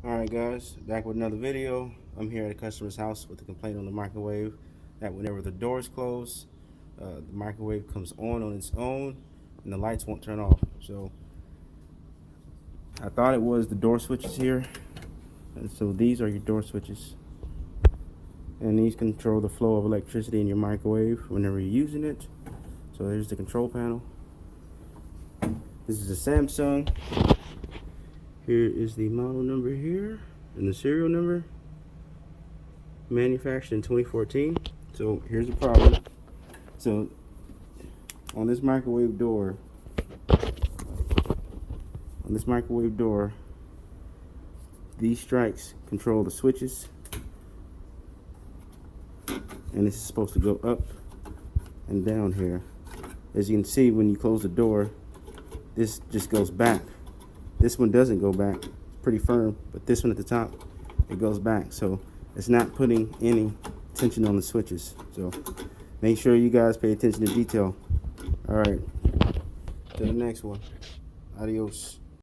Alright guys, back with another video. I'm here at a customer's house with a complaint on the microwave that whenever the doors close, the microwave comes on its own and the lights won't turn off. So I thought it was the door switches here, and so these are your door switches, and these control the flow of electricity in your microwave whenever you're using it. So there's the control panel. This is a Samsung. Here is the model number here and the serial number. Manufactured in 2014. So here's the problem. So on this microwave door, these strikes control the switches, and this is supposed to go up and down here. As you can see, when you close the door, this just goes back. This one doesn't go back. It's pretty firm, but this one at the top, it goes back. So it's not putting any tension on the switches. So make sure you guys pay attention to detail. All right, to the next one. Adios.